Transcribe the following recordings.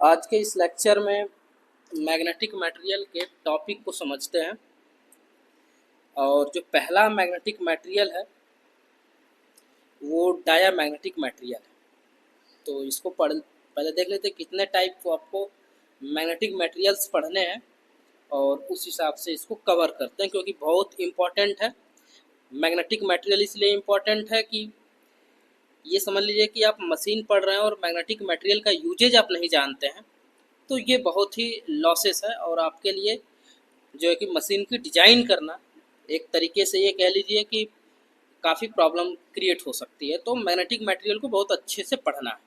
आज के इस लेक्चर में मैग्नेटिक मटेरियल के टॉपिक को समझते हैं। और जो पहला मैग्नेटिक मटेरियल है वो डायामैग्नेटिक मटेरियल है। तो इसको पहले देख लेते हैं कितने टाइप को आपको मैग्नेटिक मटेरियल्स पढ़ने हैं और उस हिसाब से इसको कवर करते हैं, क्योंकि बहुत इम्पॉर्टेंट है। मैग्नेटिक मटेरियल इसलिए इम्पॉर्टेंट है कि ये समझ लीजिए कि आप मशीन पढ़ रहे हैं और मैग्नेटिक मटेरियल का यूजेज आप नहीं जानते हैं तो ये बहुत ही लॉसेस है। और आपके लिए जो है कि मशीन की डिजाइन करना एक तरीके से ये कह लीजिए कि काफ़ी प्रॉब्लम क्रिएट हो सकती है। तो मैग्नेटिक मटेरियल को बहुत अच्छे से पढ़ना है।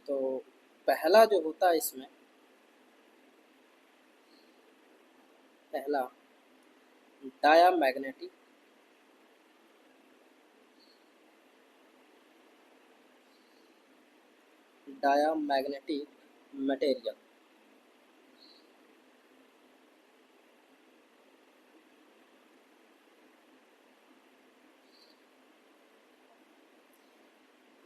तो पहला जो होता है इसमें, पहला डायामैग्नेटिक मटेरियल।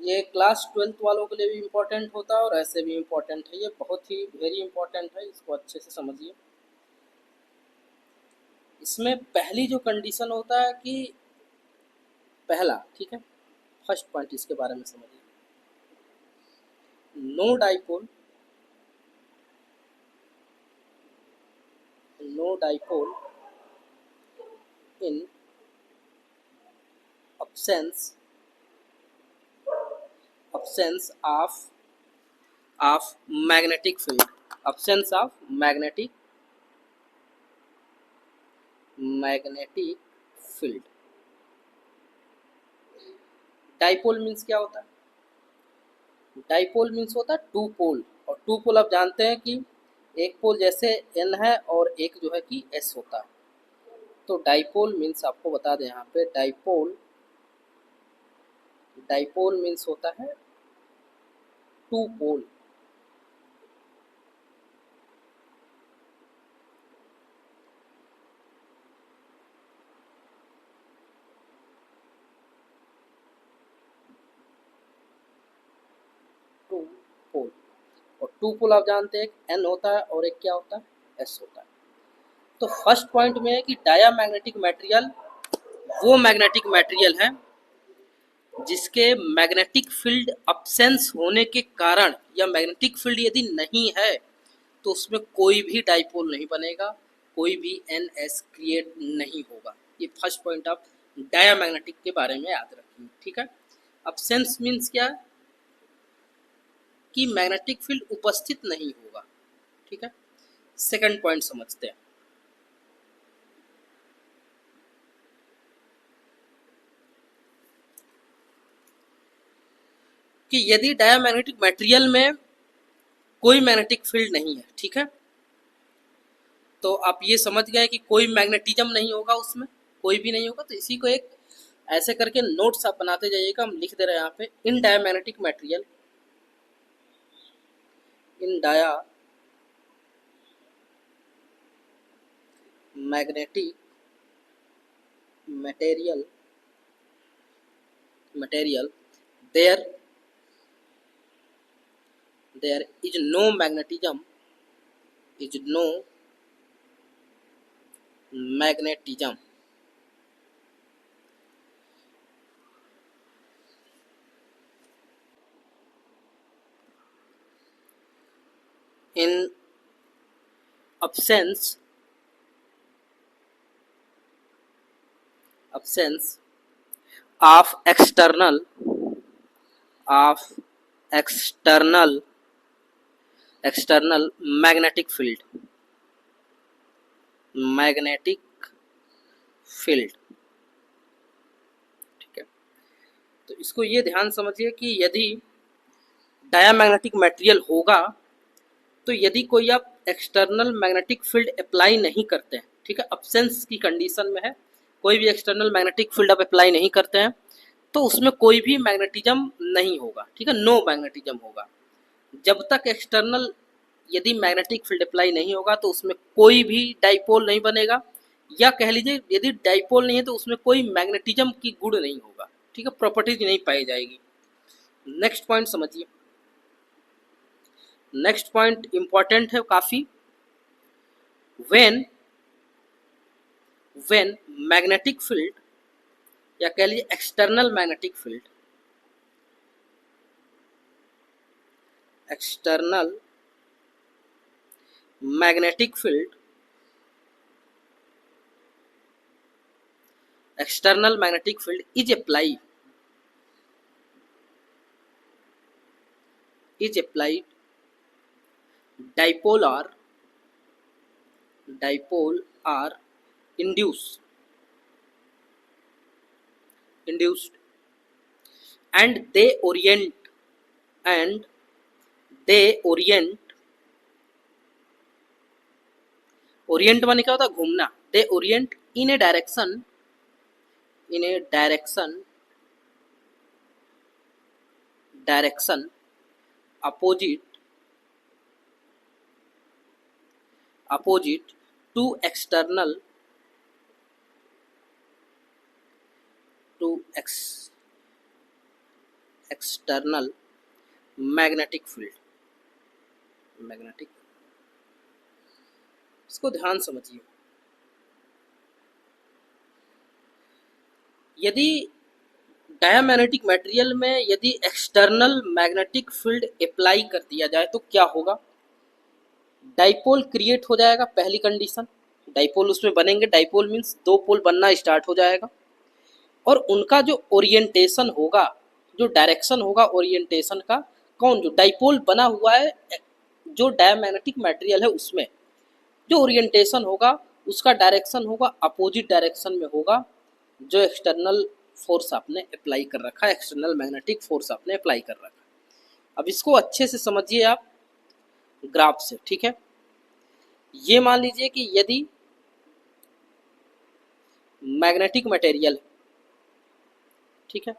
ये क्लास 12th वालों के लिए भी इम्पोर्टेंट होता है और ऐसे भी इम्पोर्टेंट है। ये बहुत ही वेरी इम्पोर्टेंट है, इसको अच्छे से समझिए। इसमें पहली जो कंडीशन होता है कि पहला, ठीक है, फर्स्ट पॉइंट इसके बारे में समझिए। No dipole in absence of magnetic field, absence of magnetic field। Dipole means क्या होता है? डाइपोल मीन्स होता है टू पोल। और टू पोल आप जानते हैं कि एक पोल जैसे N है और एक जो है कि S होता है। तो डाइपोल मीन्स आपको बता दें यहाँ पे, डाइपोल मीन्स होता है टू पोल। टू पोल, और टू पोल आप जानते हैं एक N होता है और एक क्या होता है, S होता है। तो फर्स्ट पॉइंट में है कि डायामैग्नेटिक मटेरियल वो मैग्नेटिक मटेरियल है जिसके मैग्नेटिक फील्ड अब्सेंस होने के कारण, या मैग्नेटिक फील्ड यदि नहीं है तो उसमें कोई भी डाइपोल नहीं बनेगा, कोई भी NS क्रिएट नहीं होगा। ये फर्स्ट पॉइंट आप डायामैग्नेटिक के बारे में याद रखिए, ठीक है। अब्सेंस मीन्स क्या है कि मैग्नेटिक फील्ड उपस्थित नहीं होगा, ठीक है। सेकंड पॉइंट समझते हैं कि यदि डायामैग्नेटिक मटेरियल में कोई मैग्नेटिक फील्ड नहीं है, ठीक है, तो आप ये समझ गए कि कोई मैग्नेटिज्म नहीं होगा, उसमें कोई भी नहीं होगा। तो इसी को एक ऐसे करके नोट्स आप बनाते जाइएगा। हम लिख दे रहे हैं यहाँ पे, in diamagnetic material, in diamagnetic material there is no magnetism, in absence of external magnetic field, ठीक है। तो इसको ये ध्यान समझिए कि यदि डायामैग्नेटिक मटेरियल होगा तो यदि कोई आप एक्सटर्नल मैग्नेटिक फील्ड अप्लाई नहीं करते हैं, ठीक है, अब्सेंस की कंडीशन में है, कोई भी एक्सटर्नल मैग्नेटिक फील्ड आप अप्लाई नहीं करते हैं तो उसमें कोई भी मैग्नेटिज्म नहीं होगा, ठीक है, नो मैग्नेटिज्म होगा। जब तक एक्सटर्नल यदि मैग्नेटिक फील्ड अप्लाई नहीं होगा तो उसमें कोई भी डाइपोल नहीं बनेगा, या कह लीजिए यदि डाइपोल नहीं है तो उसमें कोई मैग्नेटिज्म की गुण नहीं होगा, ठीक है, प्रॉपर्टीज नहीं पाई जाएगी। नेक्स्ट पॉइंट समझिए, नेक्स्ट पॉइंट इंपॉर्टेंट है काफ़ी। व्हेन मैग्नेटिक फील्ड या कह लीजिए external magnetic field, external magnetic field, external magnetic field is applied dipole are induced and they orient orient माने क्या होता है, घूमना। they orient in a direction opposite to external magnetic field. इसको ध्यान समझिए। यदि डायामैग्नेटिक मटेरियल में यदि एक्सटर्नल मैग्नेटिक फील्ड अप्लाई कर दिया जाए तो क्या होगा, डाइपोल क्रिएट हो जाएगा। पहली कंडीशन, डाइपोल उसमें बनेंगे। डाइपोल मीन्स दो पोल बनना स्टार्ट हो जाएगा और उनका जो ओरिएंटेशन होगा, जो डायरेक्शन होगा ओरिएंटेशन का, कौन, जो डाइपोल बना हुआ है, जो डायामैग्नेटिक मटेरियल है उसमें जो ओरिएंटेशन होगा उसका डायरेक्शन होगा अपोजिट डायरेक्शन में होगा जो एक्सटर्नल फोर्स आपने अप्लाई कर रखा है, एक्सटर्नल मैग्नेटिक फोर्स आपने अप्लाई कर रखा है। अब इसको अच्छे से समझिए आप ग्राफ से, ठीक है। ये मान लीजिए कि यदि मैग्नेटिक मटेरियल, ठीक है,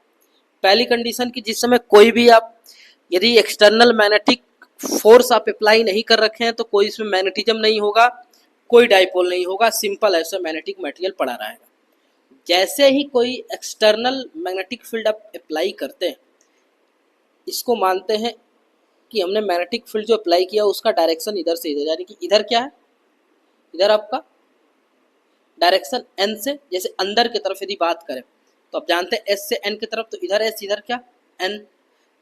पहली कंडीशन की जिस समय कोई भी आप यदि एक्सटर्नल मैग्नेटिक फोर्स आप अप्लाई नहीं कर रखे हैं तो कोई इसमें मैग्नेटिज्म नहीं होगा, कोई डाइपोल नहीं होगा, सिंपल ऐसा मैग्नेटिक मटेरियल पड़ा रहेगा। जैसे ही कोई एक्सटर्नल मैग्नेटिक फील्ड आप अप्लाई करते हैं, इसको मानते हैं कि हमने मैग्नेटिक फील्ड जो अप्लाई किया उसका डायरेक्शन इधर से इधर, यानी कि इधर क्या है, इधर आपका डायरेक्शन एन से, जैसे अंदर की तरफ यदि बात करें तो आप जानते हैं एस से एन की तरफ, तो इधर एस, इधर क्या एन।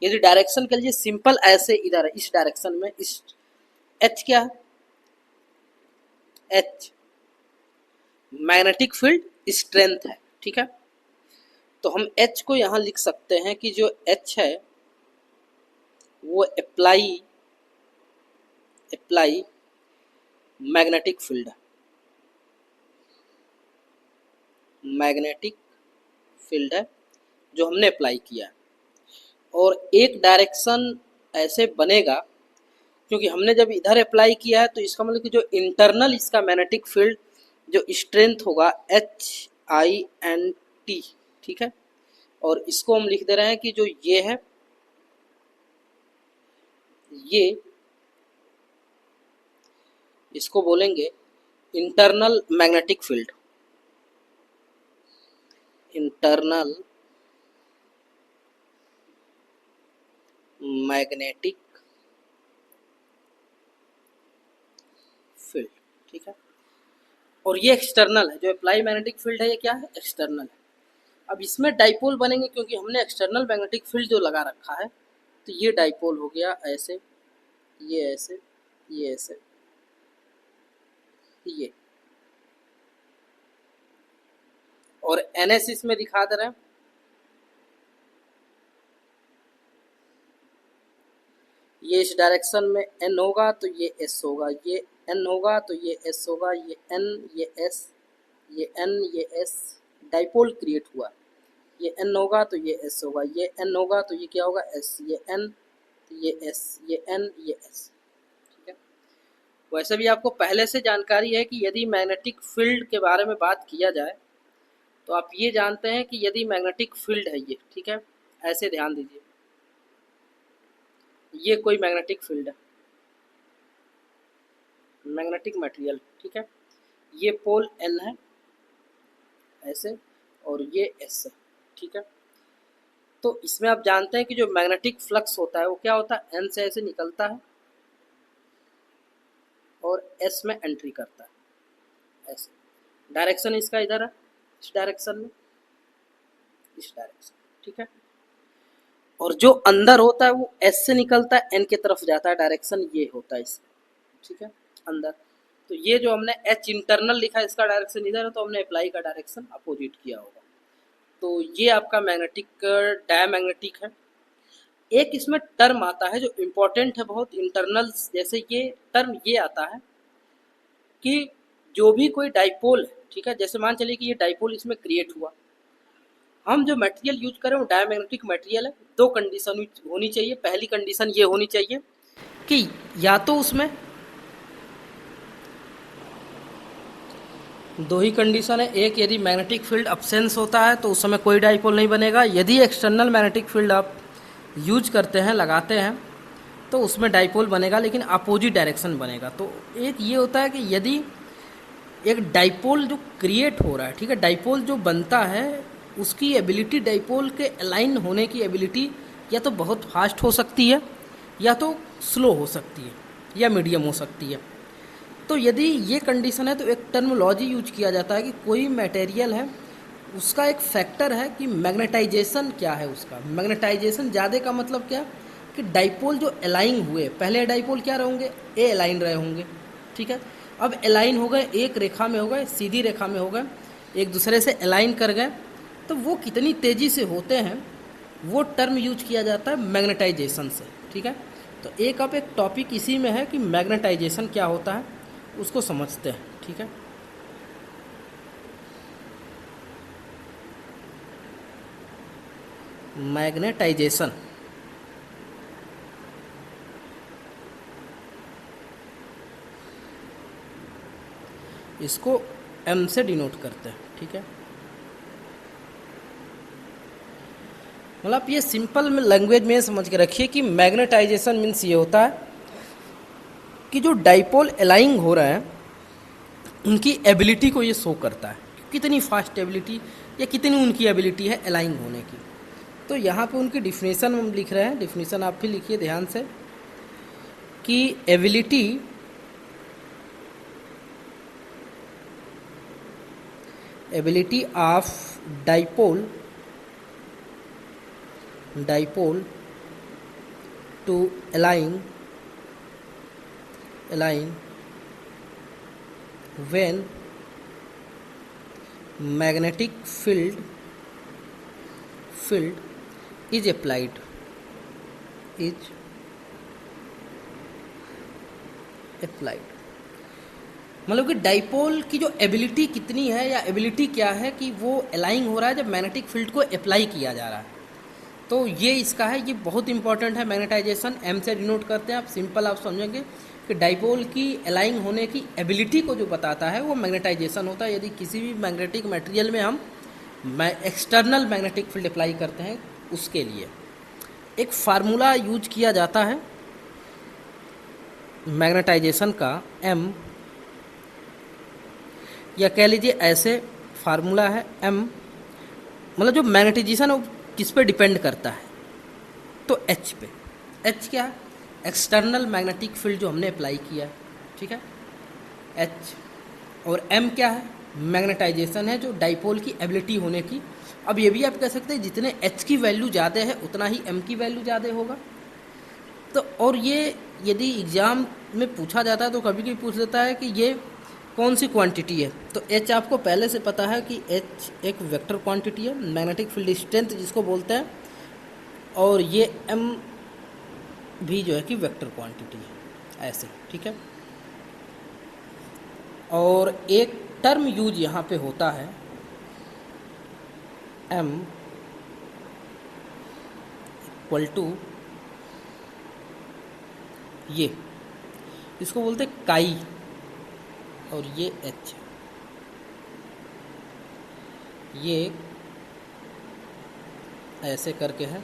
यदि डायरेक्शन के लिए सिंपल ऐसे इधर है, इस डायरेक्शन में, इस एच क्या है, एच मैग्नेटिक फील्ड स्ट्रेंथ है, ठीक है। तो हम एच को यहाँ लिख सकते हैं कि जो एच है वो अप्लाई मैग्नेटिक फील्ड है, मैग्नेटिक फील्ड है जो हमने अप्लाई किया है। और एक डायरेक्शन ऐसे बनेगा क्योंकि हमने जब इधर अप्लाई किया है तो इसका मतलब कि जो इंटरनल इसका मैग्नेटिक फील्ड जो स्ट्रेंथ होगा HINT, ठीक है। और इसको हम लिख दे रहे हैं कि जो ये है, ये इसको बोलेंगे internal magnetic field, internal magnetic field, ठीक है। और ये एक्सटर्नल है, जो अप्लाई मैग्नेटिक फील्ड है ये क्या है, एक्सटर्नल है। अब इसमें डाइपोल बनेंगे क्योंकि हमने एक्सटर्नल मैग्नेटिक फील्ड जो लगा रखा है, तो ये डाइपोल हो गया ऐसे, ये ऐसे, ये ऐसे, ये, और NS इसमें दिखा दे रहे हैं। ये इस डायरेक्शन में N होगा तो ये S होगा, ये N होगा तो ये S होगा, ये N, ये S, ये N, ये S, डाइपोल क्रिएट हुआ। ये N होगा तो ये S होगा, ये N होगा तो ये क्या होगा, S, ये N, ये S, ये N, ये S, ठीक है। वैसे भी आपको पहले से जानकारी है कि यदि मैग्नेटिक फील्ड के बारे में बात किया जाए तो आप ये जानते हैं कि यदि मैग्नेटिक फील्ड है ये, ठीक है, ऐसे ध्यान दीजिए, ये कोई मैग्नेटिक फील्ड है, मैग्नेटिक मटेरियल, ठीक है। ये पोल N है ऐसे और ये S है, ठीक है। तो इसमें आप जानते हैं कि जो मैग्नेटिक फ्लक्स होता है वो क्या होता है, N से ऐसे निकलता है एस में एंट्री करता है। एस डायरेक्शन इसका इधर है, इस डायरेक्शन में, इस डायरेक्शन, ठीक है। और जो अंदर होता है वो एस से निकलता है एन की तरफ जाता है, डायरेक्शन ये होता है इसका, ठीक है, अंदर। तो ये जो हमने एच इंटरनल लिखा है इसका डायरेक्शन इधर है, तो हमने अप्लाई का डायरेक्शन अपोजिट किया होगा। तो ये आपका मैग्नेटिक डायमैग्नेटिक है। एक इसमें टर्म आता है जो इम्पोर्टेंट है बहुत, इंटरनल, जैसे ये टर्म ये आता है कि जो भी कोई डाइपोल है, ठीक है, जैसे मान चलिए कि ये डाइपोल इसमें क्रिएट हुआ, हम जो मटेरियल यूज करें वो डायमैग्नेटिक मटेरियल है। दो कंडीशन होनी चाहिए। पहली कंडीशन ये होनी चाहिए कि या तो उसमें दो ही कंडीशन है, एक यदि मैग्नेटिक फील्ड अब्सेंस होता है तो उस समय कोई डाइपोल नहीं बनेगा, यदि एक्सटर्नल मैग्नेटिक फील्ड आप यूज करते हैं, लगाते हैं, तो उसमें डाइपोल बनेगा लेकिन अपोजिट डायरेक्शन बनेगा। तो एक ये होता है कि यदि एक डाइपोल जो क्रिएट हो रहा है, ठीक है, डाइपोल जो बनता है उसकी एबिलिटी, डाइपोल के अलाइन होने की एबिलिटी या तो बहुत फास्ट हो सकती है या तो स्लो हो सकती है या मीडियम हो सकती है। तो यदि ये कंडीशन है तो एक टर्मोलॉजी यूज किया जाता है कि कोई मटेरियल है उसका एक फैक्टर है कि मैग्नेटाइजेशन क्या है उसका। मैग्नेटाइजेशन ज़्यादा का मतलब क्या कि डाइपोल जो अलाइन हुए, पहले डाइपोल क्या रहेंगे, ए अलाइन रहे होंगे, ठीक है, अब अलाइन हो गए, एक रेखा में हो गए, सीधी रेखा में हो गए, एक दूसरे से अलाइन कर गए, तो वो कितनी तेज़ी से होते हैं वो टर्म यूज किया जाता है मैग्नेटाइजेशन से, ठीक है। तो एक अब एक टॉपिक इसी में है कि मैग्नेटाइजेशन क्या होता है, उसको समझते हैं, ठीक है। मैग्नेटाइजेशन, इसको एम से डिनोट करते हैं, ठीक है। मतलब ये सिंपल लैंग्वेज में समझ के रखिए कि मैग्नेटाइजेशन मीन्स ये होता है कि जो डाइपोल अलाइंग हो रहा है उनकी एबिलिटी को ये शो करता है, कितनी फास्ट एबिलिटी या कितनी उनकी एबिलिटी है अलाइंग होने की। तो यहाँ पे उनकी डिफिनेशन हम लिख रहे हैं, डिफिनेशन आप भी लिखिए ध्यान से कि ability of dipole to align when magnetic field is applied, मतलब कि डाइपोल की जो एबिलिटी कितनी है या एबिलिटी क्या है कि वो अलाइन हो रहा है जब मैग्नेटिक फील्ड को अप्लाई किया जा रहा है। तो ये इसका है, ये बहुत इंपॉर्टेंट है मैग्नेटाइजेशन, एम से डिनोट करते हैं। आप सिंपल आप समझेंगे कि डाइपोल की अलाइन होने की एबिलिटी को जो बताता है वो मैग्नेटाइजेशन होता है। यदि किसी भी मैग्नेटिक मटेरियल में हम एक्सटर्नल मैग्नेटिक फील्ड अप्लाई करते हैं उसके लिए एक फार्मूला यूज किया जाता है मैग्नेटाइजेशन का, एम, या कह लीजिए ऐसे फार्मूला है एम, मतलब जो मैग्नेटाइजेशन है किस पे डिपेंड करता है, तो एच पे। एच क्या है, एक्सटर्नल मैग्नेटिक फील्ड जो हमने अप्लाई किया है, ठीक है, एच। और एम क्या है, मैग्नेटाइजेशन है जो डाइपोल की एबिलिटी होने की। अब ये भी आप कह सकते हैं जितने एच की वैल्यू ज़्यादा है उतना ही एम की वैल्यू ज़्यादा होगा। तो और ये यदि एग्ज़ाम में पूछा जाता है तो कभी कभी पूछ देता है कि ये कौन सी क्वांटिटी है, तो एच आपको पहले से पता है कि एच एक वेक्टर क्वांटिटी है, मैग्नेटिक फील्ड स्ट्रेंथ जिसको बोलते हैं, और ये एम भी जो है कि वेक्टर क्वांटिटी है, ऐसे, ठीक है। और एक टर्म यूज यहाँ पे होता है एम इक्वल टू ये, इसको बोलते हैं काई, और ये एच, ये ऐसे करके है,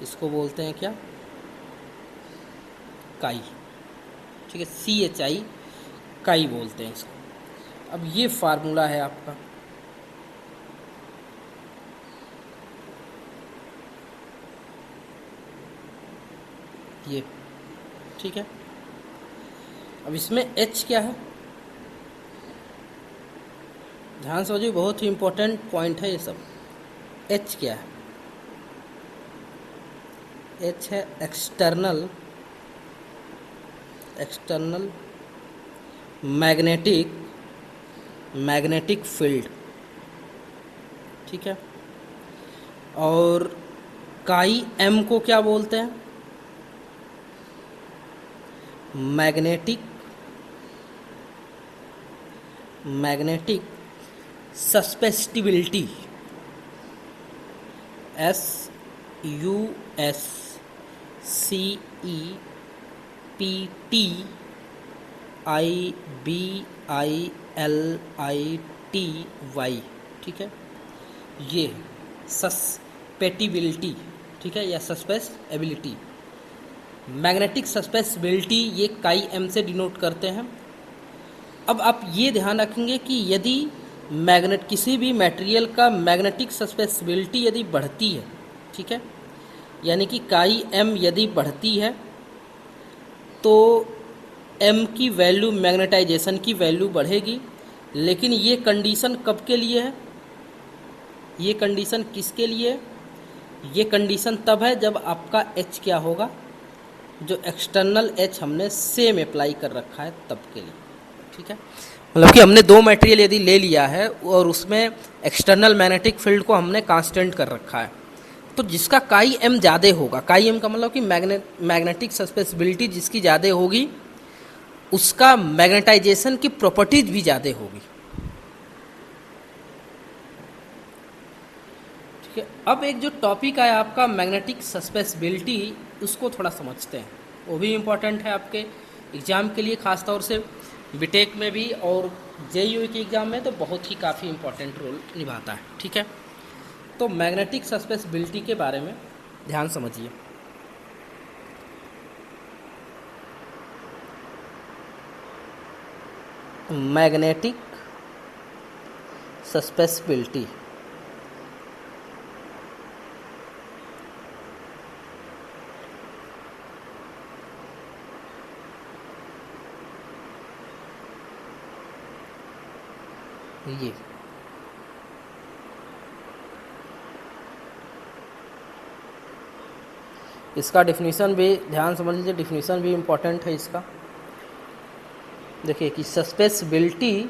इसको बोलते हैं क्या, काई, ठीक है, CHI काई बोलते हैं इसको। अब ये फार्मूला है आपका, ये, ठीक है। अब इसमें एच क्या है, ध्यान से समझिए, बहुत ही इम्पोर्टेंट पॉइंट है ये सब। एच क्या है, एच है एक्सटर्नल मैग्नेटिक फील्ड, ठीक है। और काई एम को क्या बोलते हैं, मैग्नेटिक सस्पेसिबिलिटी, SUSCEPTIBILITY, ठीक है। ये सस्पेटिबिलिटी, ठीक है, या सस्पेसिबिलिटी, मैग्नेटिक सस्पेसिबिलिटी, ये काई एम से डिनोट करते हैं। अब आप ये ध्यान रखेंगे कि यदि किसी भी मटेरियल का मैग्नेटिक सस्पेसिबिलिटी यदि बढ़ती है, ठीक है, यानी कि काई एम यदि बढ़ती है तो एम की वैल्यू, मैग्नेटाइजेशन की वैल्यू बढ़ेगी। लेकिन ये कंडीशन कब के लिए है, ये कंडीशन किसके लिए है, ये कंडीशन तब है जब आपका एच क्या होगा, जो एक्सटर्नल एच हमने सेम अप्लाई कर रखा है तब के लिए, ठीक है। मतलब कि हमने दो मटेरियल यदि ले लिया है और उसमें एक्सटर्नल मैग्नेटिक फील्ड को हमने कांस्टेंट कर रखा है, तो जिसका काई एम ज़्यादा होगा, काई एम का मतलब कि मैग्नेटिक सस्पेसिबिलिटी जिसकी ज़्यादा होगी उसका मैग्नेटाइजेशन की प्रॉपर्टीज भी ज़्यादा होगी, ठीक है। अब एक जो टॉपिक है आपका मैग्नेटिक सस्पेसिबिलिटी, उसको थोड़ा समझते हैं, वो भी इम्पोर्टेंट है आपके एग्ज़ाम के लिए, ख़ास तौर से बीटेक में भी और जेईई के एग्ज़ाम में तो बहुत ही काफ़ी इम्पोर्टेंट रोल निभाता है, ठीक है। तो मैग्नेटिक सस्पेसिबिलिटी के बारे में ध्यान समझिए। मैग्नेटिक सस्पेसिबिलिटी, ये इसका डिफिनीसन भी ध्यान समझ लीजिए, डिफिनीसन भी इम्पोर्टेंट है इसका। देखिए कि सस्पेसिबिलिटी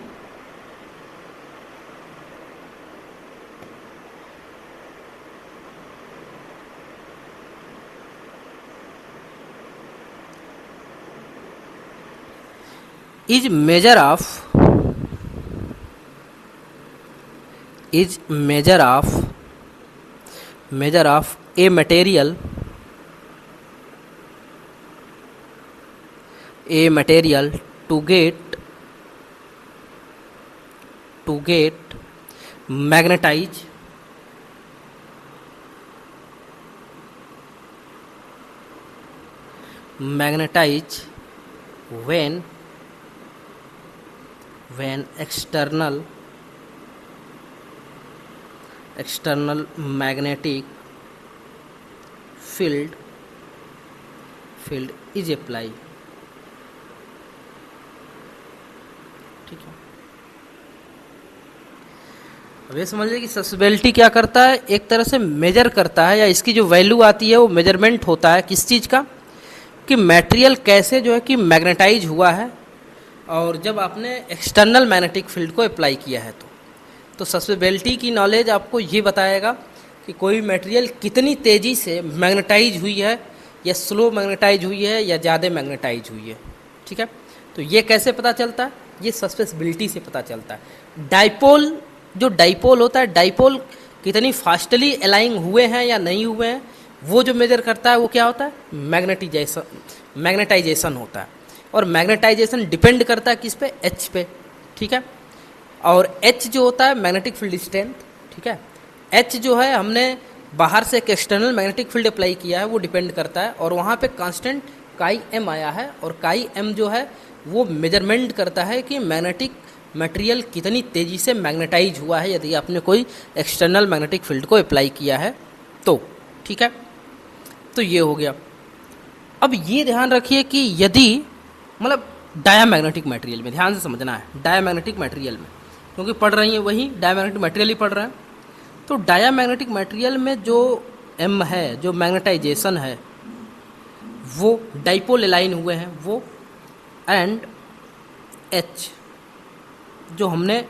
is measure of a material to get magnetized when external magnetic field is applied, ठीक है। अब ये समझिए कि सस्पेसिबिलिटी क्या करता है, एक तरह से मेजर करता है, या इसकी जो वैल्यू आती है वो मेजरमेंट होता है किस चीज़ का, कि मटेरियल कैसे जो है कि मैग्नेटाइज हुआ है, और जब आपने एक्सटर्नल मैग्नेटिक फील्ड को अप्लाई किया है तो सस्पेसिबिलिटी की नॉलेज आपको ये बताएगा कि कोई मटेरियल कितनी तेज़ी से मैग्नेटाइज हुई है, या स्लो मैग्नेटाइज हुई है, या ज़्यादा मैग्नेटाइज हुई है, ठीक है। तो ये कैसे पता चलता है, ये सस्पेसिबिलिटी से पता चलता है। डाइपोल, जो डाइपोल होता है, डाइपोल कितनी फास्टली अलाइन हुए हैं या नहीं हुए हैं, वो जो मेजर करता है वो क्या होता है, मैग्नेटाइजेशन होता है। और मैग्नेटाइजेशन डिपेंड करता है किस पे, एच पे, ठीक है। और एच जो होता है मैग्नेटिक फील्ड स्ट्रेंथ, ठीक है। एच जो है हमने बाहर से एक एक्सटर्नल मैग्नेटिक फील्ड अप्लाई किया है, वो डिपेंड करता है, और वहाँ पे कांस्टेंट काई एम आया है, और काई एम जो है वो मेजरमेंट करता है कि मैग्नेटिक मटेरियल कितनी तेज़ी से मैग्नेटाइज हुआ है यदि आपने कोई एक्सटर्नल मैग्नेटिक फील्ड को अप्लाई किया है तो, ठीक है। तो ये हो गया। अब ये ध्यान रखिए कि यदि मतलब डायामैग्नेटिक मटेरियल में ध्यान से समझना है, डायामैग्नेटिक मटेरियल में, क्योंकि पढ़ रही हैं वही डायामैग्नेटिक मटेरियल ही पढ़ रहे हैं। तो डायामैग्नेटिक मटेरियल में जो एम है, जो मैग्नेटाइजेशन है, वो डाइपोल अलाइन हुए हैं वो, एंड एच जो हमने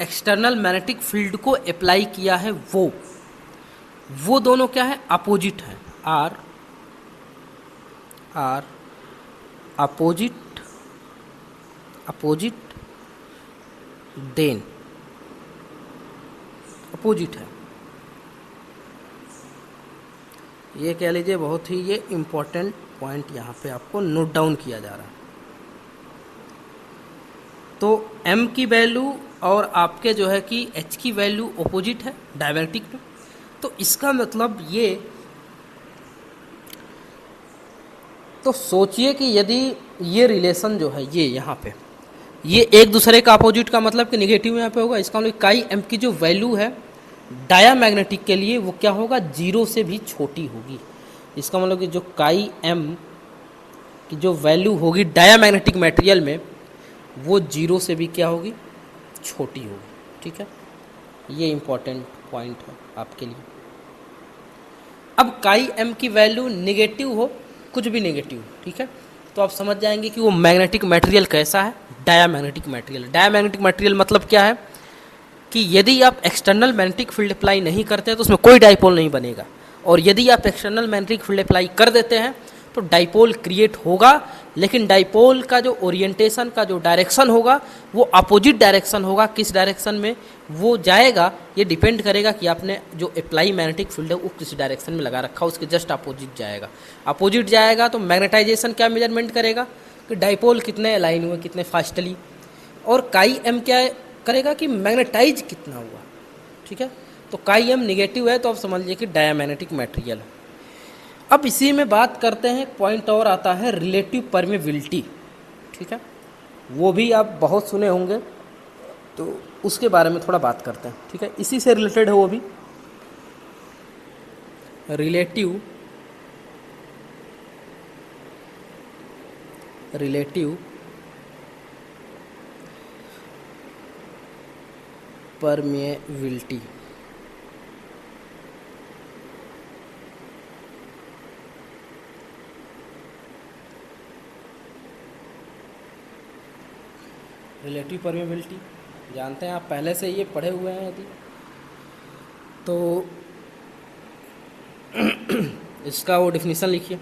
एक्सटर्नल मैग्नेटिक फील्ड को अप्लाई किया है वो दोनों क्या है, अपोजिट है। आर अपोजिट देन अपोजिट है। ये कह लीजिए बहुत ही ये इम्पोर्टेंट पॉइंट यहाँ पे आपको नोट डाउन किया जा रहा है। तो m की वैल्यू और आपके जो है कि h की वैल्यू अपोजिट है डायमैग्नेटिक में। तो इसका मतलब ये, तो सोचिए कि यदि ये रिलेशन जो है ये यहाँ पे ये एक दूसरे का अपोजिट का मतलब कि निगेटिव यहाँ पे होगा। इसका मतलब काई m की जो वैल्यू है डायामैग्नेटिक के लिए वो क्या होगा, जीरो से भी छोटी होगी। इसका मतलब कि जो काई m की जो वैल्यू होगी डायामैग्नेटिक मटेरियल में वो जीरो से भी क्या होगी, छोटी होगी। ठीक है, ये इंपॉर्टेंट पॉइंट है आपके लिए। अब काई m की वैल्यू निगेटिव हो, कुछ भी निगेटिव, ठीक है, तो आप समझ जाएंगे कि वो मैग्नेटिक मटेरियल कैसा है, डायामैग्नेटिक मटेरियल। डायामैग्नेटिक मटेरियल मतलब क्या है कि यदि आप एक्सटर्नल मैग्नेटिक फील्ड अप्लाई नहीं करते हैं तो उसमें कोई डाइपोल नहीं बनेगा, और यदि आप एक्सटर्नल मैग्नेटिक फील्ड अप्लाई कर देते हैं तो डाइपोल क्रिएट होगा, लेकिन डाइपोल का जो ओरिएंटेशन का जो डायरेक्शन होगा वो अपोजिट डायरेक्शन होगा। किस डायरेक्शन में वो जाएगा ये डिपेंड करेगा कि आपने जो अप्लाई मैग्नेटिक फील्ड है वो किस डायरेक्शन में लगा रखा, उसके जस्ट अपोजिट जाएगा। अपोजिट जाएगा तो मैग्नेटाइजेशन क्या मेजरमेंट करेगा कि डाइपोल कितने अलाइन हुए, कितने फास्टली, और काई एम क्या करेगा कि मैग्नेटाइज कितना हुआ। ठीक है, तो काई एम निगेटिव है तो आप समझ लीजिए कि डायामैग्नेटिक मटेरियल है। अब इसी में बात करते हैं, पॉइंट और आता है रिलेटिव परमेबिलिटी। ठीक है, वो भी आप बहुत सुने होंगे, तो उसके बारे में थोड़ा बात करते हैं। ठीक है, इसी से रिलेटेड है वो भी, रिलेटिव परमेबिलिटी। रिलेटिव परमेबिलिटी जानते हैं आप, पहले से ये पढ़े हुए हैं यदि तो इसका वो डिफिनीशन लिखिए।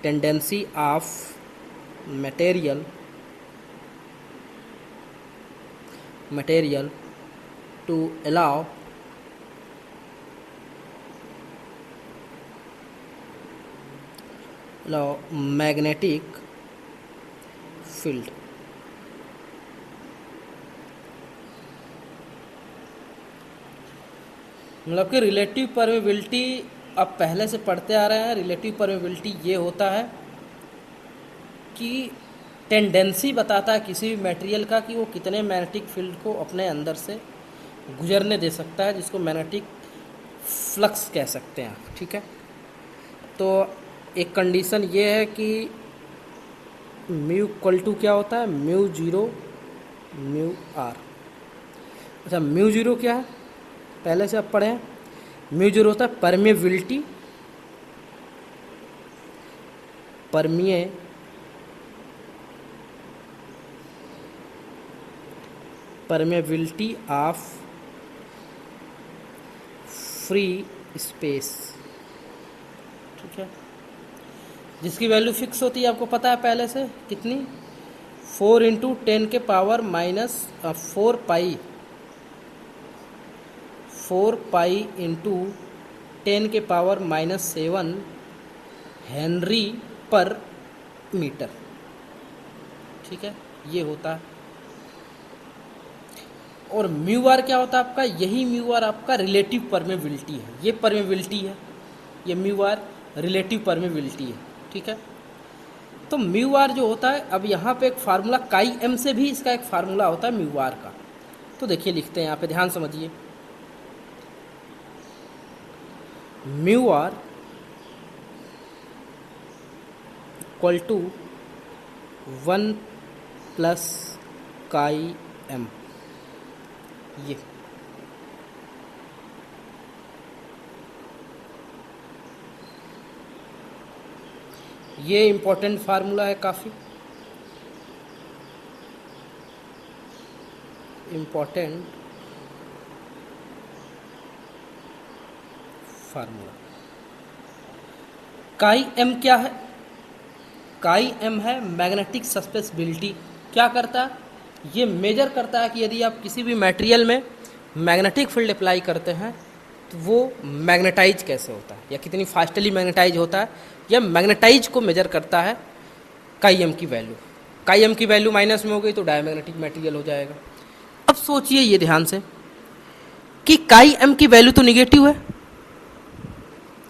Tendency of material to allow magnetic field. मतलब कि रिलेटिव परमेबिलिटी आप पहले से पढ़ते आ रहे हैं। रिलेटिव परमेबिलिटी ये होता है कि टेंडेंसी बताता है किसी भी मटेरियल का कि वो कितने मैग्नेटिक फील्ड को अपने अंदर से गुजरने दे सकता है, जिसको मैग्नेटिक फ्लक्स कह सकते हैं। ठीक है, तो एक कंडीशन ये है कि म्यू इक्वल टू क्या होता है, म्यू जीरो म्यू आर। अच्छा, म्यू जीरो क्या है, पहले से आप पढ़े हैं। म्यू जीरो होता है परमेबिलिटी ऑफ फ्री स्पेस। ठीक है, जिसकी वैल्यू फिक्स होती है, आपको पता है पहले से, कितनी, 4 इंटू 10 के पावर माइनस 4 पाई इंटू 10 के पावर माइनस 7 हेनरी पर मीटर। ठीक है, ये होता है। और म्यू आर क्या होता है आपका, यही म्यू आर आपका रिलेटिव परमेबिलिटी है। ये परमेबिलिटी है, ये म्यू आर रिलेटिव परमेबिलिटी है। ठीक है, तो म्यू आर जो होता है, अब यहाँ पे एक फार्मूला काई एम से भी इसका एक फार्मूला होता है म्यू आर का। तो देखिए लिखते हैं यहाँ पे, ध्यान समझिए, mu r equal to 1 plus chi m. ये इम्पोर्टेंट फार्मूला है, काफ़ी इम्पोर्टेंट फार्मूला। काई एम क्या है? काई एम है मैग्नेटिक सस्पेंसिबिलिटी। क्या करता है? ये मेजर करता है कि यदि आप किसी भी मटेरियल में मैग्नेटिक फील्ड अप्लाई करते हैं तो वो मैग्नेटाइज कैसे होता है या कितनी फास्टली मैग्नेटाइज होता है, या मैग्नेटाइज को मेजर करता है काई एम की वैल्यू। काई एम की वैल्यू माइनस में हो गई तो डायमैग्नेटिक मटेरियल हो जाएगा। अब सोचिए ये ध्यान से कि काई एम की वैल्यू तो निगेटिव है,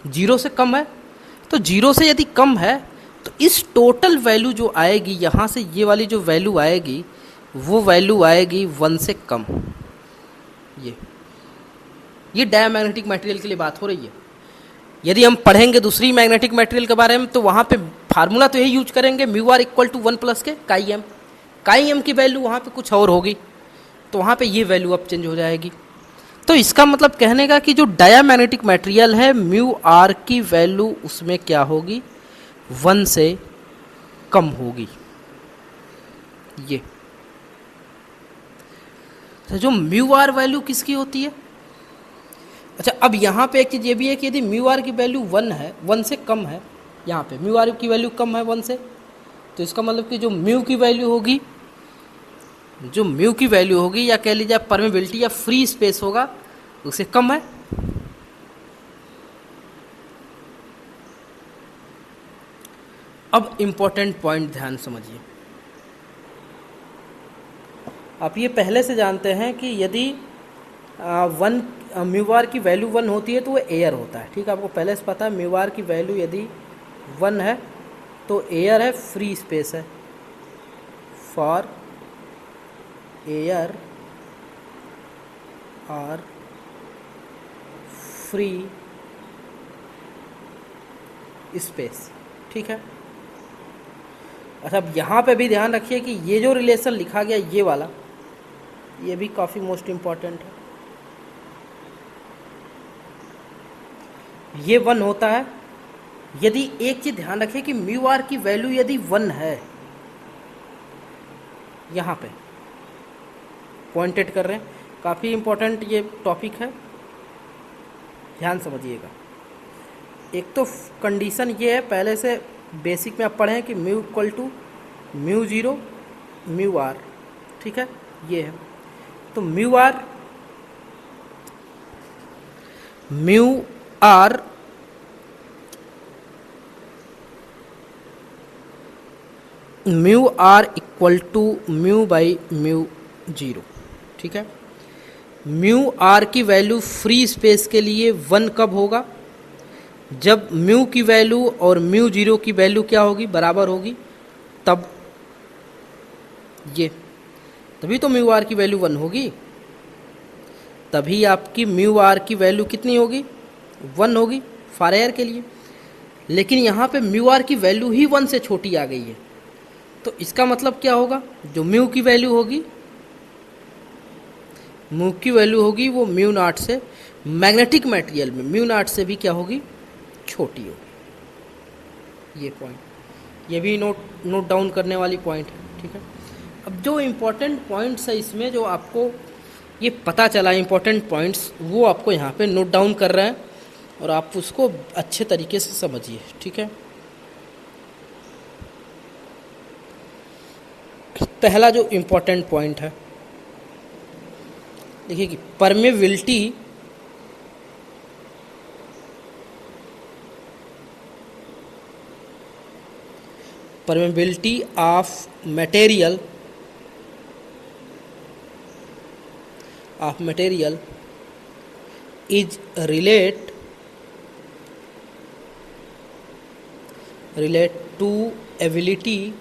0 से कम है, तो 0 से यदि कम है तो इस टोटल वैल्यू जो आएगी यहाँ से, ये वाली जो वैल्यू आएगी वो वैल्यू आएगी 1 से कम। ये डायमैग्नेटिक मटेरियल के लिए बात हो रही है। यदि हम पढ़ेंगे दूसरी मैग्नेटिक मटेरियल के बारे में तो वहाँ पे फार्मूला तो यही यूज करेंगे, mu r equal to 1 plus के काई एम। काई एम की वैल्यू वहाँ पे कुछ और होगी, तो वहाँ पे ये वैल्यू अब चेंज हो जाएगी। तो इसका मतलब कहने का कि जो डायमैग्नेटिक मटेरियल है, म्यू आर की वैल्यू उसमें क्या होगी, 1 से कम होगी। ये तो जो म्यू आर वैल्यू किसकी होती है? अच्छा, अब यहाँ पे एक चीज़ ये भी है कि यदि म्यू आर की वैल्यू 1 है, 1 से कम है, यहाँ पे म्यू आर की वैल्यू कम है 1 से, तो इसका मतलब कि जो म्यू की वैल्यू होगी, या कह लीजिए परमेबिलिटी या फ्री स्पेस होगा, उससे कम है। अब इम्पोर्टेंट पॉइंट ध्यान समझिए। आप ये पहले से जानते हैं कि यदि म्यू आर की वैल्यू 1 होती है तो वो एयर होता है। ठीक है, आपको पहले से पता है म्यू आर की वैल्यू यदि 1 है तो एयर है, फ्री स्पेस है। For air or free space. ठीक है। अच्छा, अब यहाँ पे भी ध्यान रखिए कि ये जो रिलेशन लिखा गया ये वाला, ये भी काफ़ी मोस्ट इम्पॉर्टेंट है। ये 1 होता है यदि, एक चीज़ ध्यान रखिए कि म्यू आर की वैल्यू यदि 1 है, यहाँ पे पॉइंटेड कर रहे हैं, काफ़ी इम्पोर्टेंट ये टॉपिक है, ध्यान समझिएगा। एक तो कंडीशन ये है, पहले से बेसिक में आप पढ़े हैं कि mu equal to mu 0 mu r. ठीक है, ये है। तो mu r equal to mu by mu 0। ठीक है। म्यू आर की वैल्यू फ्री स्पेस के लिए 1 कब होगा? जब म्यू की वैल्यू और म्यू 0 की वैल्यू क्या होगी, बराबर होगी, तब ये, तभी तो म्यू आर की वैल्यू 1 होगी, तभी आपकी म्यू आर की वैल्यू कितनी होगी, 1 होगी फॉर एयर के लिए। लेकिन यहाँ पे म्यू आर की वैल्यू ही 1 से छोटी आ गई है, तो इसका मतलब क्या होगा, जो म्यू की वैल्यू होगी वो म्यू नॉट से, मैग्नेटिक मटेरियल में म्यू नॉट से भी क्या होगी, छोटी होगी। ये पॉइंट, ये भी नोट डाउन करने वाली पॉइंट है। ठीक है। अब जो इम्पोर्टेंट पॉइंट्स है इसमें, जो आपको ये पता चला इम्पोर्टेंट पॉइंट्स, वो आपको यहाँ पे नोट डाउन कर रहे हैं और आप उसको अच्छे तरीके से समझिए। ठीक है। पहला जो इम्पोर्टेंट पॉइंट है, देखिए कि permeability of material is relate to ability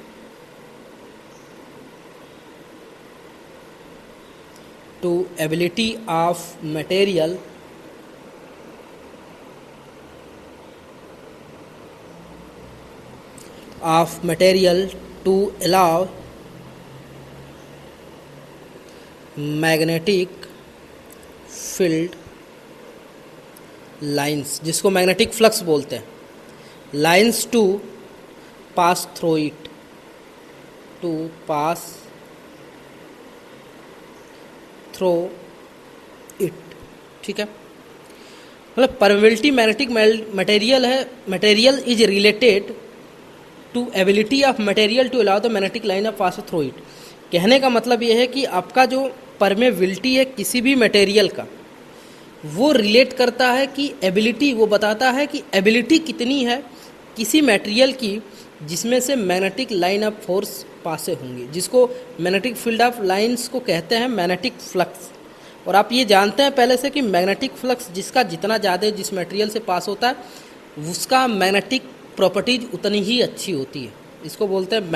to ability of material to allow magnetic field lines, जिसको मैग्नेटिक फ्लक्स बोलते हैं, lines to pass through it, to pass through it, ठीक है। मतलब परमेबिलिटी मैग्नेटिक मटेरियल है, material is related to ability of material to allow the magnetic line of pass through it. कहने का मतलब ये है कि आपका जो परमेबिलिटी है किसी भी मटेरियल का, वो रिलेट करता है कि एबिलिटी, वो बताता है कि एबिलिटी कितनी है किसी मटेरियल की जिसमें से मैग्नेटिक लाइन ऑफ फोर्स पासे होंगी, जिसको मैग्नेटिक फील्ड ऑफ लाइंस को कहते हैं मैग्नेटिक फ्लक्स। और आप ये जानते हैं पहले से कि मैग्नेटिक फ्लक्स जिसका जितना ज़्यादा जिस मटेरियल से पास होता है उसका मैग्नेटिक प्रॉपर्टीज उतनी ही अच्छी होती है। इसको बोलते हैं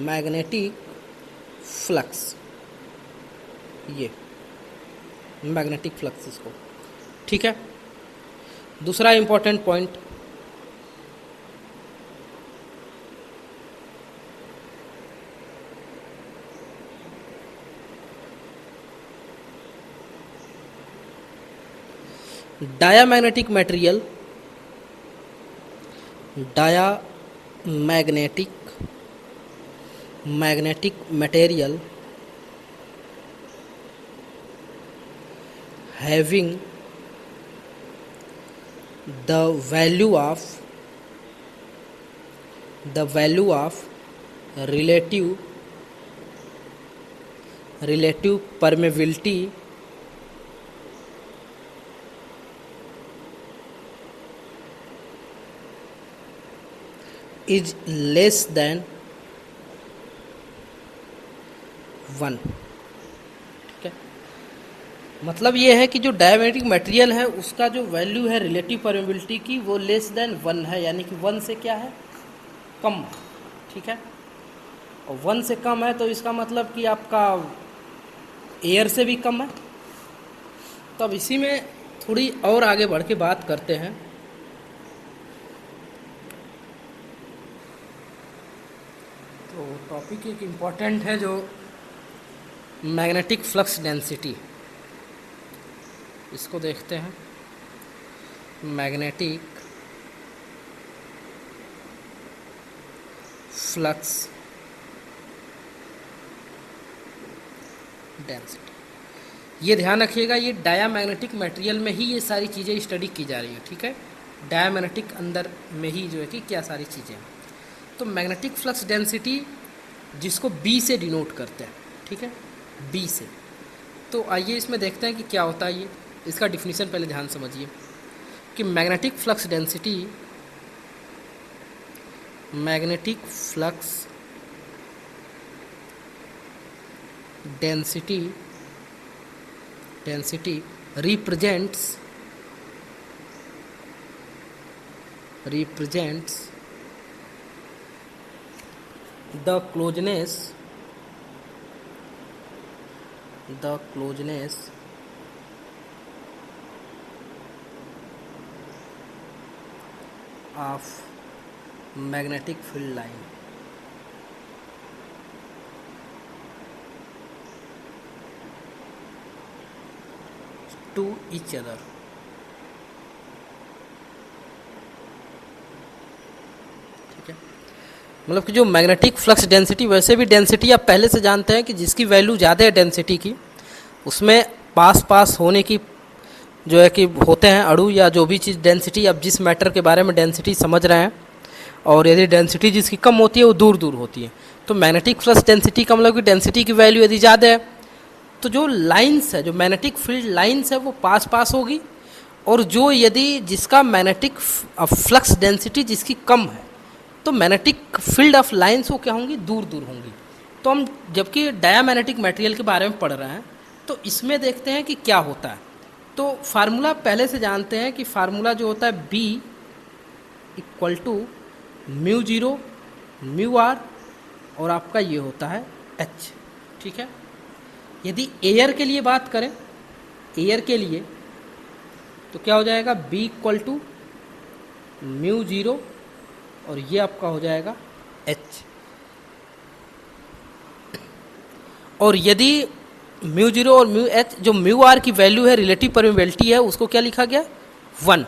मैग्नेटिक फ्लक्स, ये मैग्नेटिक फ्लक्स इसको, ठीक है। दूसरा important point, diamagnetic material, magnetic material having the value of relative permeability is less than 1, ठीक है। मतलब ये है कि जो डायमैग्नेटिक मटेरियल है उसका जो वैल्यू है रिलेटिव परमेबिलिटी की वो लेस देन 1 है, यानी कि 1 से क्या है, कम, ठीक है। और 1 से कम है तो इसका मतलब कि आपका एयर से भी कम है। तो अब इसी में थोड़ी और आगे बढ़ के बात करते हैं। तो टॉपिक एक इम्पॉर्टेंट है जो मैग्नेटिक फ्लक्स डेंसिटी, इसको देखते हैं। मैग्नेटिक फ्लक्स डेंसिटी, ये ध्यान रखिएगा, ये डायामैग्नेटिक मटेरियल में ही ये सारी चीज़ें स्टडी की जा रही है, ठीक है। डायामैग्नेटिक अंदर में ही जो है कि क्या सारी चीज़ें हैं। तो मैग्नेटिक फ्लक्स डेंसिटी जिसको बी से डिनोट करते हैं, ठीक है, बी से। तो आइए इसमें देखते हैं कि क्या होता है ये। इसका डिफिनीशन पहले ध्यान समझिए कि magnetic flux density represents the closeness of magnetic field line to each other, ठीक है। मतलब कि जो मैग्नेटिक फ्लक्स डेंसिटी, वैसे भी डेंसिटी आप पहले से जानते हैं कि जिसकी वैल्यू ज़्यादा है डेंसिटी की, उसमें पास होने की जो है कि होते हैं अणु या जो भी चीज़ डेंसिटी, अब जिस मैटर के बारे में डेंसिटी समझ रहे हैं, और यदि डेंसिटी जिसकी कम होती है वो दूर दूर होती है। तो मैग्नेटिक फ्लक्स डेंसिटी का मतलब कि डेंसिटी की वैल्यू यदि ज़्यादा है तो जो लाइंस है, जो मैग्नेटिक फील्ड लाइंस है वो पास होगी, और जो यदि जिसका मैग्नेटिक फ्लक्स डेंसिटी जिसकी कम है तो मैग्नेटिक फील्ड ऑफ लाइंस वो क्या होंगी, दूर दूर होंगी। तो हम जबकि डायामैग्नेटिक मटेरियल के बारे में पढ़ रहे हैं तो इसमें देखते हैं कि क्या होता है। तो फार्मूला पहले से जानते हैं कि फार्मूला जो होता है B इक्वल टू μ0 μr और आपका ये होता है H, ठीक है। यदि एयर के लिए बात करें, एयर के लिए तो क्या हो जाएगा, B equal to mu zero और ये आपका हो जाएगा H। और यदि म्यू जीरो और म्यू H, जो म्यू आर की वैल्यू है रिलेटिव परमेबिलिटी है, उसको क्या लिखा गया, 1।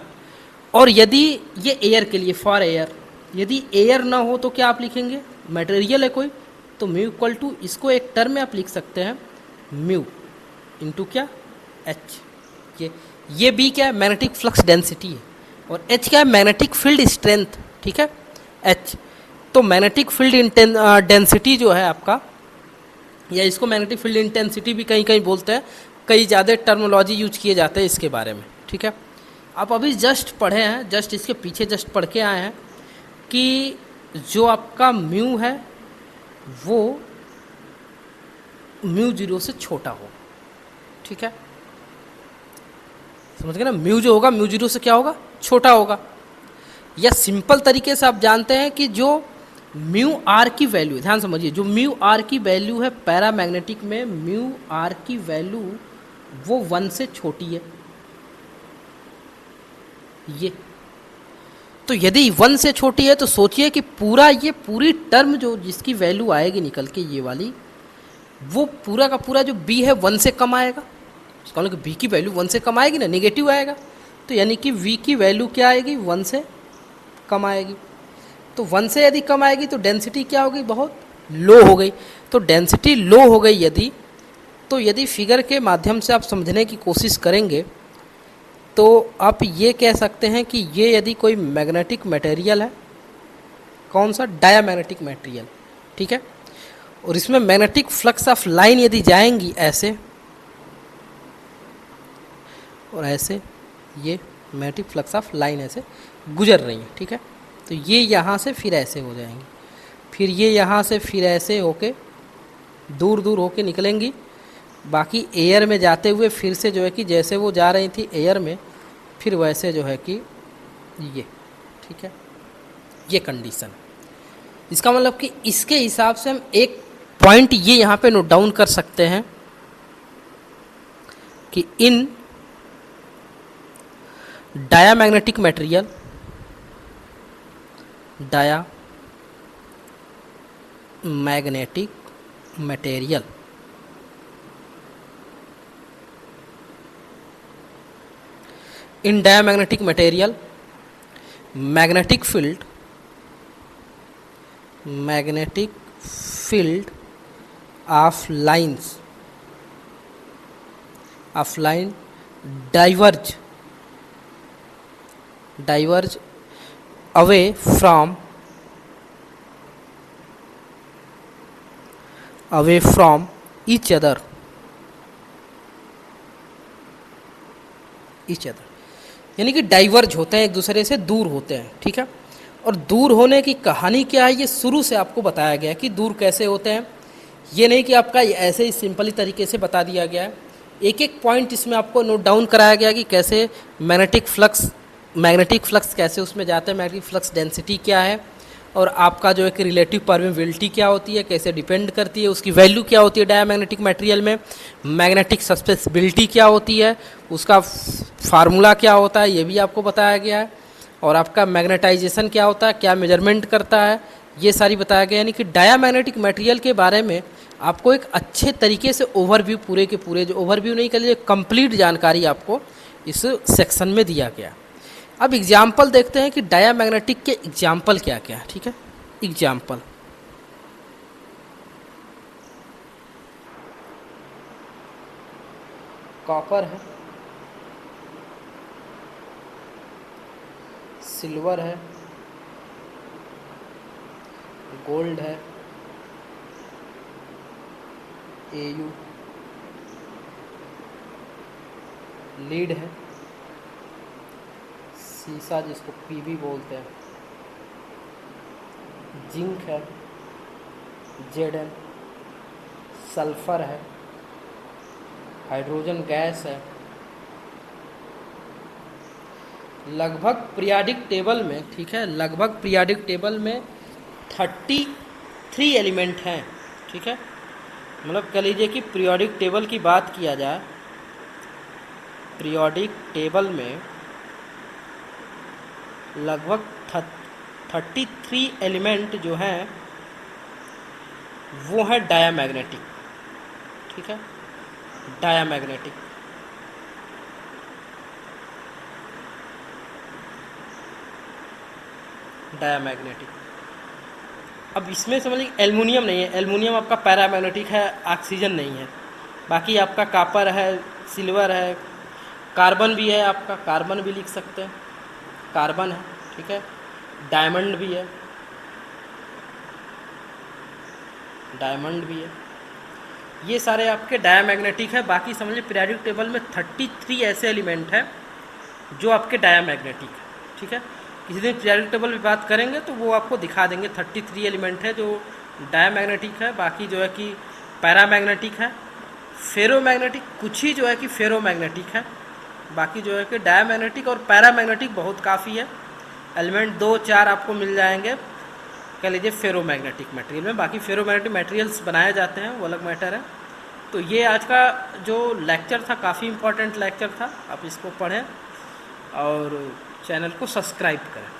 और यदि ये एयर के लिए, फॉर एयर, यदि एयर ना हो तो क्या आप लिखेंगे, मटेरियल है कोई, तो म्यू इक्वल टू, इसको एक टर्म में आप लिख सकते हैं म्यू इंटू क्या, एच। ये बी क्या है, मैग्नेटिक फ्लक्स डेंसिटी है, और एच क्या है, मैग्नेटिक फील्ड स्ट्रेंथ, ठीक है, एच। तो मैग्नेटिक फील्ड डेंसिटी जो है आपका, या इसको मैग्नेटिक फील्ड इंटेंसिटी भी कहीं कहीं बोलते हैं, कई ज़्यादा टर्मोलॉजी यूज किए जाते हैं इसके बारे में, ठीक है। आप अभी जस्ट पढ़े हैं, जस्ट इसके पीछे जस्ट पढ़ के आए हैं कि जो आपका म्यू है वो म्यू जीरो से छोटा हो, ठीक है, समझ गए ना। म्यू जो होगा म्यू जीरो से क्या होगा, छोटा होगा। या सिंपल तरीके से आप जानते हैं कि जो म्यू आर की वैल्यू, ध्यान समझिए, जो म्यू आर की वैल्यू है पैरामैग्नेटिक में, म्यू आर की वैल्यू वो 1 से छोटी है, ये तो यदि 1 से छोटी है तो सोचिए कि पूरा ये पूरी टर्म जो जिसकी वैल्यू आएगी निकल के, ये वाली, वो पूरा का पूरा जो b है 1 से कम आएगा। उसका मतलब b की वैल्यू 1 से कम आएगी ना, नेगेटिव आएगा, तो यानी कि v की वैल्यू क्या आएगी, 1 से कम आएगी। तो 1 से यदि कम आएगी तो डेंसिटी क्या होगी, बहुत लो हो गई। तो डेंसिटी लो हो गई यदि, तो यदि फिगर के माध्यम से आप समझने की कोशिश करेंगे तो आप ये कह सकते हैं कि ये यदि कोई मैग्नेटिक मटेरियल है, कौन सा, डायामैग्नेटिक मटेरियल, ठीक है, और इसमें मैग्नेटिक फ्लक्स ऑफ लाइन यदि जाएंगी ऐसे और ऐसे, ये मैग्नेटिक फ्लक्स ऑफ लाइन ऐसे गुजर रही है, ठीक है, तो ये यहाँ से फिर ऐसे हो जाएंगी, फिर ये यहाँ से फिर ऐसे होके दूर दूर होके निकलेंगी, बाकी एयर में जाते हुए फिर से जो है कि जैसे वो जा रही थी एयर में, फिर वैसे जो है कि ये, ठीक है, ये कंडीशन। इसका मतलब कि इसके हिसाब से हम एक पॉइंट ये यहाँ पे नोट डाउन कर सकते हैं कि in diamagnetic material, diamagnetic material in diamagnetic material, magnetic field of lines of line diverge away from each other यानी कि डाइवर्ज होते हैं, एक दूसरे से दूर होते हैं, ठीक है। और दूर होने की कहानी क्या है, ये शुरू से आपको बताया गया है कि दूर कैसे होते हैं। ये नहीं कि आपका ऐसे ही सिंपली तरीके से बता दिया गया है, एक एक पॉइंट इसमें आपको नोट डाउन कराया गया कि कैसे मैग्नेटिक फ्लक्स कैसे उसमें जाते हैं, मैग्नेटिक फ्लक्स डेंसिटी क्या है, और आपका जो है कि रिलेटिव परमेबिलिटी क्या होती है, कैसे डिपेंड करती है, उसकी वैल्यू क्या होती है डायामैग्नेटिक मटेरियल में, मैग्नेटिक सस्पेंसिबिलिटी क्या होती है, उसका फार्मूला क्या होता है, ये भी आपको बताया गया है, और आपका मैग्नेटाइजेशन क्या होता है, क्या मेजरमेंट करता है, ये सारी बताया गया। यानी कि डायामैग्नेटिक मटेरियल के बारे में आपको एक अच्छे तरीके से ओवरव्यू, पूरे के पूरे, जो ओवरव्यू नहीं कर लीजिए, कंप्लीट जानकारी आपको इस सेक्शन में दिया गया। अब एग्जाम्पल देखते हैं कि डायामैग्नेटिक के एग्जाम्पल क्या क्या है, ठीक है। एग्जाम्पल, कॉपर है, सिल्वर है, गोल्ड है, एयू, लीड है, सीसा जिसको पीवी बोलते हैं, जिंक है, जेडन, सल्फर है, हाइड्रोजन गैस है। लगभग पीरियाडिक टेबल में, ठीक है, लगभग पीरियाडिक टेबल में 33 एलिमेंट हैं, ठीक है, मतलब कह लीजिए कि पीरियोडिक टेबल की बात किया जाए, पीरियोडिक टेबल में लगभग 33 एलिमेंट जो हैं वो है डायामैग्नेटिक। ठीक है, डायामैग्नेटिक। डायामैग्नेटिक। अब इसमें समझिए एल्युमिनियम नहीं है, एल्युमिनियम आपका पैरामैग्नेटिक है, ऑक्सीजन नहीं है। बाकी आपका कॉपर है, सिल्वर है, कार्बन भी है, आपका कार्बन भी लिख सकते हैं, कार्बन है। ठीक है, डायमंड भी है, डायमंड भी है। ये सारे आपके डायामैग्नेटिक है। बाकी समझिए पीरियोडिक टेबल में 33 ऐसे एलिमेंट हैं जो आपके डायामैग्नेटिक है। ठीक है, किसी दिन पीरियोडिक टेबल में बात करेंगे तो वो आपको दिखा देंगे। 33 एलिमेंट है जो डायामैग्नेटिक है, बाकी जो है कि पैरामैग्नेटिक है, फेरोमैग्नेटिक कुछ ही जो है कि फेरोमैग्नेटिक है, बाकी जो है कि डायामैग्नेटिक और पैरामैग्नेटिक बहुत काफ़ी है। एलिमेंट 2-4 आपको मिल जाएंगे कह लीजिए फेरोमैग्नेटिक मटेरियल में। बाकी फेरोमैग्नेटिक मटेरियल्स बनाए जाते हैं, वो अलग मैटर है। तो ये आज का जो लेक्चर था काफ़ी इम्पोर्टेंट लेक्चर था, आप इसको पढ़ें और चैनल को सब्सक्राइब करें।